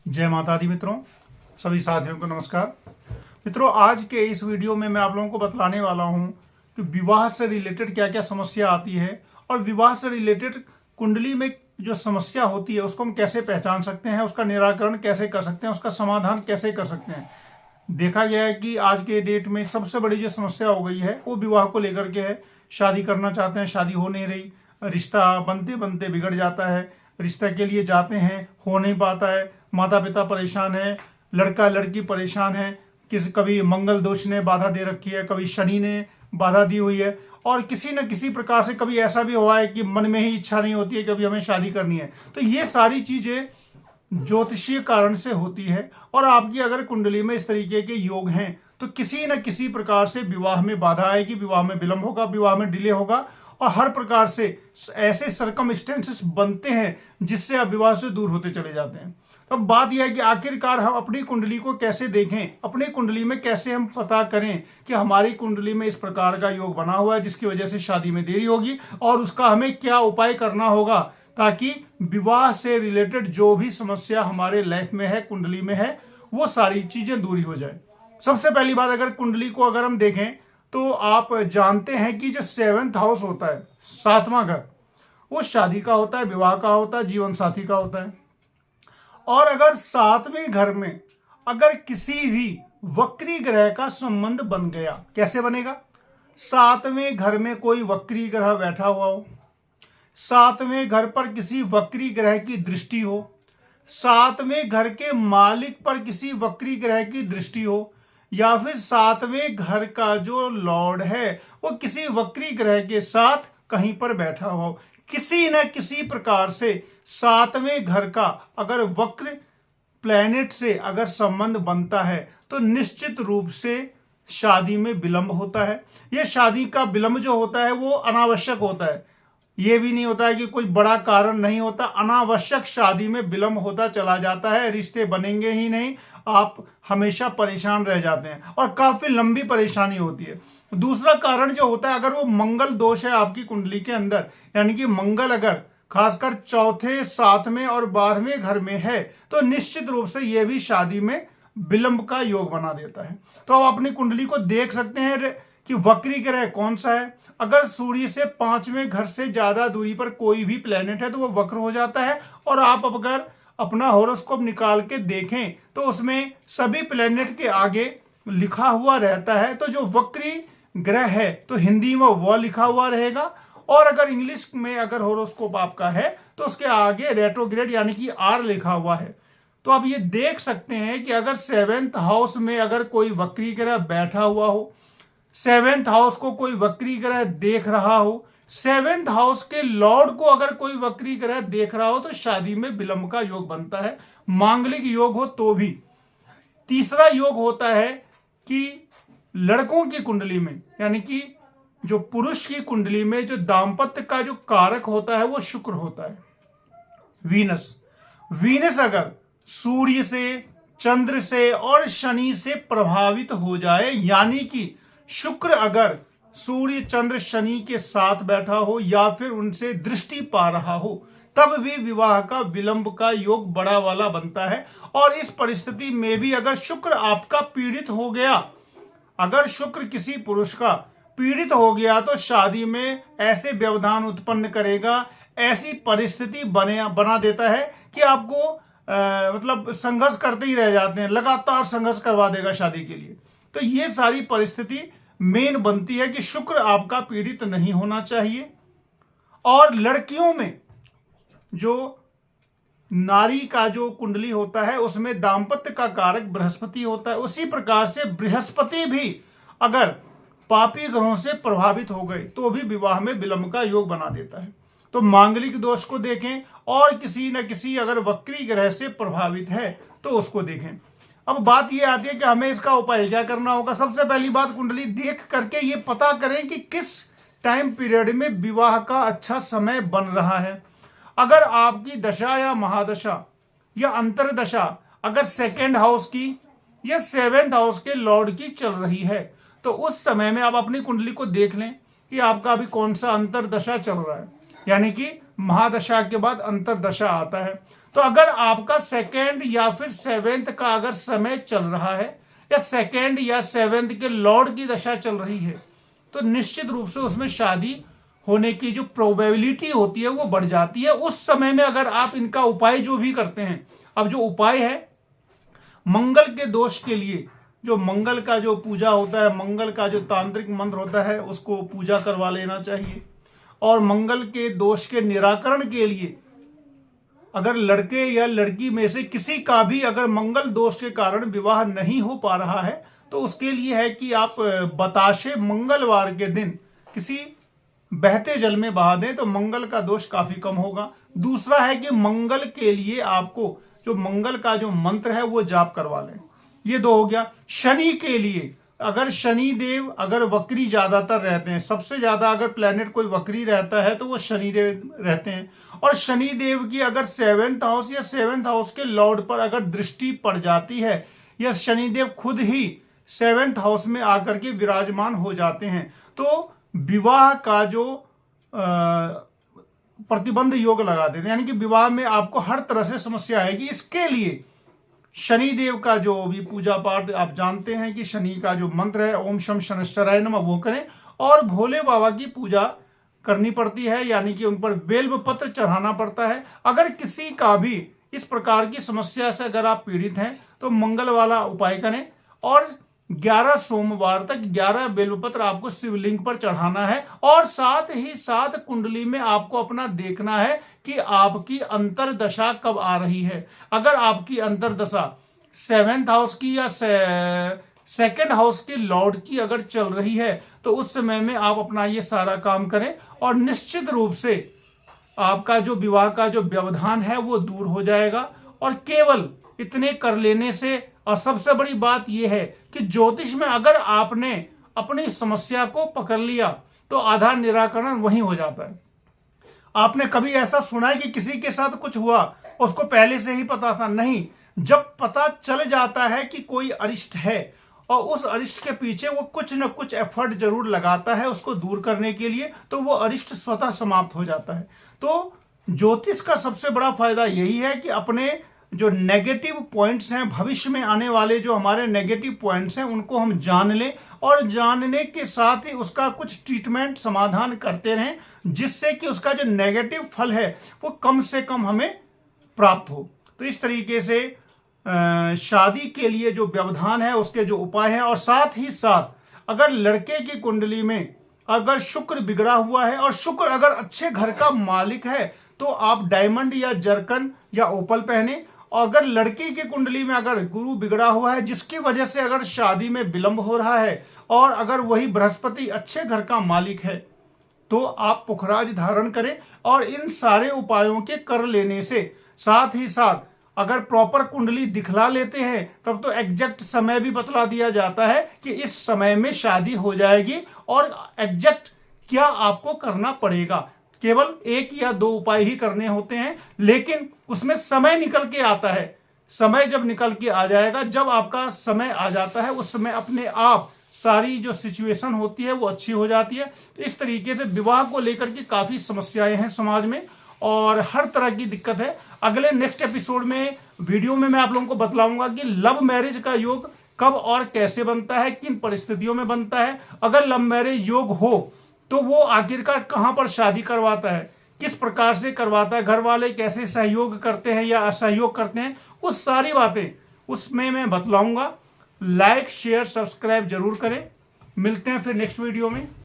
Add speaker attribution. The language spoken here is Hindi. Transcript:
Speaker 1: जय माता दी मित्रों, सभी साथियों को नमस्कार। मित्रों, आज के इस वीडियो में मैं आप लोगों को बतलाने वाला हूं कि विवाह से रिलेटेड क्या क्या समस्या आती है और विवाह से रिलेटेड कुंडली में जो समस्या होती है उसको हम कैसे पहचान सकते हैं, उसका निराकरण कैसे कर सकते हैं, उसका समाधान कैसे कर सकते हैं। देखा गया है कि आज के डेट में सबसे बड़ी जो समस्या हो गई है वो विवाह को लेकर के है। शादी करना चाहते हैं, शादी हो नहीं रही, रिश्ता बनते बनते बिगड़ जाता है, रिश्ते के लिए जाते हैं, हो नहीं पाता है, माता पिता परेशान है, लड़का लड़की परेशान है, कभी मंगल दोष ने बाधा दे रखी है, कभी शनि ने बाधा दी हुई है, और किसी न किसी प्रकार से कभी ऐसा भी हुआ है कि मन में ही इच्छा नहीं होती है कि अभी हमें शादी करनी है। तो ये सारी चीजें ज्योतिषीय कारण से होती है, और आपकी अगर कुंडली में इस तरीके के योग हैं तो किसी न किसी प्रकार से विवाह में बाधा आएगी, विवाह में विलंब होगा, विवाह में डिले होगा, और हर प्रकार से ऐसे सरकमस्टेंसेस बनते हैं जिससे आप विवाह से दूर होते चले जाते हैं। तो अब बात यह है कि आखिरकार हम अपनी कुंडली को कैसे देखें, अपनी कुंडली में कैसे हम पता करें कि हमारी कुंडली में इस प्रकार का योग बना हुआ है जिसकी वजह से शादी में देरी होगी, और उसका हमें क्या उपाय करना होगा ताकि विवाह से रिलेटेड जो भी समस्या हमारे लाइफ में है, कुंडली में है, वो सारी चीजें दूरी हो जाए। सबसे पहली बात, अगर कुंडली को अगर हम देखें तो आप जानते हैं कि जो 7th हाउस होता है, 7वां घर, वो शादी का होता है, विवाह का होता है, जीवन साथी का होता है। और अगर 7वें घर में अगर किसी भी वक्री ग्रह का संबंध बन गया, कैसे बनेगा? 7वें घर में कोई वक्री ग्रह बैठा हुआ हो, 7वें घर पर किसी वक्री ग्रह की दृष्टि हो, 7वें घर के मालिक पर किसी वक्री ग्रह की दृष्टि हो, या फिर 7वें घर का जो लॉर्ड है वो किसी वक्री ग्रह के साथ कहीं पर बैठा हुआ हो, किसी न किसी प्रकार से 7वें घर का अगर वक्र प्लैनेट से अगर संबंध बनता है तो निश्चित रूप से शादी में विलंब होता है। यह शादी का विलंब जो होता है वो अनावश्यक होता है, ये भी नहीं होता है कि कोई बड़ा कारण नहीं होता, अनावश्यक शादी में विलंब होता चला जाता है, रिश्ते बनेंगे ही नहीं, आप हमेशा परेशान रह जाते हैं और काफी लंबी परेशानी होती है। दूसरा कारण जो होता है, अगर वो मंगल दोष है आपकी कुंडली के अंदर, यानी कि मंगल अगर खासकर चौथे, 7वें और 12वें घर में है तो निश्चित रूप से यह भी शादी में विलंब का योग बना देता है। तो आप अपनी कुंडली को देख सकते हैं कि वक्री ग्रह कौन सा है। अगर सूर्य से 5वें घर से ज्यादा दूरी पर कोई भी प्लेनेट है तो वो वक्र हो जाता है, और आप अगर अपना हॉरोस्कोप निकाल के देखें तो उसमें सभी प्लेनेट के आगे लिखा हुआ रहता है, तो जो वक्री ग्रह है तो हिंदी में वो लिखा हुआ रहेगा, और अगर इंग्लिश में अगर हॉरोस्कोप आपका है तो उसके आगे रेट्रोग्रेड यानी कि आर लिखा हुआ है। तो आप ये देख सकते हैं कि अगर 7th हाउस में अगर कोई वक्री ग्रह बैठा हुआ हो, 7th हाउस को कोई वक्री ग्रह देख रहा हो, 7th हाउस के लॉर्ड को अगर कोई वक्री ग्रह देख रहा हो तो शादी में विलंब का योग बनता है, मांगलिक योग हो तो भी। तीसरा योग होता है कि लड़कों की कुंडली में, यानी कि जो पुरुष की कुंडली में जो दाम्पत्य का जो कारक होता है वो शुक्र होता है, वीनस। वीनस अगर सूर्य से, चंद्र से और शनि से प्रभावित हो जाए, यानी कि शुक्र अगर सूर्य, चंद्र, शनि के साथ बैठा हो या फिर उनसे दृष्टि पा रहा हो, तब भी विवाह का विलंब का योग बड़ा वाला बनता है। और इस परिस्थिति में भी अगर शुक्र आपका पीड़ित हो गया, अगर शुक्र किसी पुरुष का पीड़ित हो गया तो शादी में ऐसे व्यवधान उत्पन्न करेगा, ऐसी परिस्थिति बना देता है कि आपको मतलब संघर्ष करते ही रह जाते हैं, लगातार संघर्ष करवा देगा शादी के लिए। तो ये सारी परिस्थिति मेन बनती है कि शुक्र आपका पीड़ित नहीं होना चाहिए। और लड़कियों में जो नारी का जो कुंडली होता है उसमें दाम्पत्य का कारक बृहस्पति होता है, उसी प्रकार से बृहस्पति भी अगर पापी ग्रहों से प्रभावित हो गए तो भी विवाह में विलंब का योग बना देता है। तो मांगलिक दोष को देखें, और किसी न किसी अगर वक्री ग्रह से प्रभावित है तो उसको देखें। अब बात यह आती है कि हमें इसका उपाय क्या करना होगा। सबसे पहली बात, कुंडली देख करके ये पता करें कि किस टाइम पीरियड में विवाह का अच्छा समय बन रहा है। अगर आपकी दशा या महादशा या अंतरदशा अगर 2nd हाउस की या 7th हाउस के लॉर्ड की चल रही है तो उस समय में आप अपनी कुंडली को देख लें कि आपका अभी कौन सा अंतरदशा चल रहा है, यानी कि महादशा के बाद अंतरदशा आता है। तो अगर आपका सेकेंड या फिर सेवेंथ का अगर समय चल रहा है या सेकेंड या सेवेंथ के लॉर्ड की दशा चल रही है, तो निश्चित रूप से उसमें शादी होने की जो प्रोबेबिलिटी होती है वो बढ़ जाती है। उस समय में अगर आप इनका उपाय जो भी करते हैं, अब जो उपाय है मंगल के दोष के लिए, जो मंगल का जो पूजा होता है, मंगल का जो तांत्रिक मंत्र होता है उसको पूजा करवा लेना चाहिए। और मंगल के दोष के निराकरण के लिए अगर लड़के या लड़की में से किसी का भी अगर मंगल दोष के कारण विवाह नहीं हो पा रहा है, तो उसके लिए है कि आप बताशे मंगलवार के दिन किसी बहते जल में बहा दें, तो मंगल का दोष काफी कम होगा। दूसरा है कि मंगल के लिए आपको जो मंगल का जो मंत्र है वो जाप करवा लें। ये दो हो गया। शनि के लिए अगर शनि देव अगर वक्री ज्यादातर रहते हैं, सबसे ज्यादा अगर प्लेनेट कोई वक्री रहता है तो वो शनि देव रहते हैं, और शनि देव की अगर सेवेंथ हाउस या सेवेंथ हाउस के लॉर्ड पर अगर दृष्टि पड़ जाती है या शनि देव खुद ही सेवेंथ हाउस में आकर के विराजमान हो जाते हैं, तो विवाह का जो प्रतिबंध योग लगा देते हैं, यानी कि विवाह में आपको हर तरह से समस्या आएगी। इसके लिए शनि देव का जो भी पूजा पाठ आप जानते हैं कि शनि का जो मंत्र है ओम शम शनश्चराय नमः वो करें, और भोले बाबा की पूजा करनी पड़ती है, यानी कि उन पर बेल्व पत्र चढ़ाना पड़ता है। अगर किसी का भी इस प्रकार की समस्या से अगर आप पीड़ित हैं तो मंगल वाला उपाय करें, और 11 सोमवार तक 11 बेलपत्र आपको शिवलिंग पर चढ़ाना है। और साथ ही साथ कुंडली में आपको अपना देखना है कि आपकी अंतरदशा कब आ रही है। अगर आपकी अंतरदशा सेवेंथ हाउस की या सेकेंड हाउस के लॉर्ड की अगर चल रही है, तो उस समय में आप अपना ये सारा काम करें, और निश्चित रूप से आपका जो विवाह का जो व्यवधान है वो दूर हो जाएगा। और केवल इतने कर लेने से, और सबसे बड़ी बात यह है कि ज्योतिष में अगर आपने अपनी समस्या को पकड़ लिया तो आधा निराकरण वहीं हो जाता है। आपने कभी ऐसा सुना है कि किसी के साथ कुछ हुआ उसको पहले से ही पता था? नहीं, जब पता चल जाता है कि कोई अरिष्ट है और उस अरिष्ट के पीछे वो कुछ न कुछ एफर्ट जरूर लगाता है उसको दूर करने के लिए, तो वो अरिष्ट स्वतः समाप्त हो जाता है। तो ज्योतिष का सबसे बड़ा फायदा यही है कि अपने जो नेगेटिव पॉइंट्स हैं, भविष्य में आने वाले जो हमारे नेगेटिव पॉइंट्स हैं, उनको हम जान लें, और जानने के साथ ही उसका कुछ ट्रीटमेंट समाधान करते रहें, जिससे कि उसका जो नेगेटिव फल है वो कम से कम हमें प्राप्त हो। तो इस तरीके से शादी के लिए जो व्यवधान है उसके जो उपाय हैं, और साथ ही साथ अगर लड़के की कुंडली में अगर शुक्र बिगड़ा हुआ है और शुक्र अगर अच्छे घर का मालिक है, तो आप डायमंड या जरकन या ओपल पहने। और अगर लड़की की कुंडली में अगर गुरु बिगड़ा हुआ है जिसकी वजह से अगर शादी में विलंब हो रहा है, और अगर वही बृहस्पति अच्छे घर का मालिक है, तो आप पुखराज धारण करें। और इन सारे उपायों के कर लेने से, साथ ही साथ अगर प्रॉपर कुंडली दिखला लेते हैं, तब तो एग्जैक्ट समय भी बतला दिया जाता है कि इस समय में शादी हो जाएगी, और एग्जैक्ट क्या आपको करना पड़ेगा। केवल 1 या 2 उपाय ही करने होते हैं, लेकिन उसमें समय निकल के आता है। समय जब निकल के आ जाएगा, जब आपका समय आ जाता है, उस समय अपने आप सारी जो सिचुएशन होती है वो अच्छी हो जाती है। तो इस तरीके से विवाह को लेकर के काफी समस्याएं हैं समाज में, और हर तरह की दिक्कत है। अगले नेक्स्ट एपिसोड में वीडियो में मैं आप लोगों को बतलाऊंगा कि लव मैरिज का योग कब और कैसे बनता है, किन परिस्थितियों में बनता है। अगर लव मैरिज योग हो तो वो आखिरकार कहां पर शादी करवाता है, किस प्रकार से करवाता है, घर वाले कैसे सहयोग करते हैं या असहयोग करते हैं, उस सारी बातें उसमें मैं बतलाऊंगा। लाइक शेयर सब्सक्राइब जरूर करें। मिलते हैं फिर नेक्स्ट वीडियो में।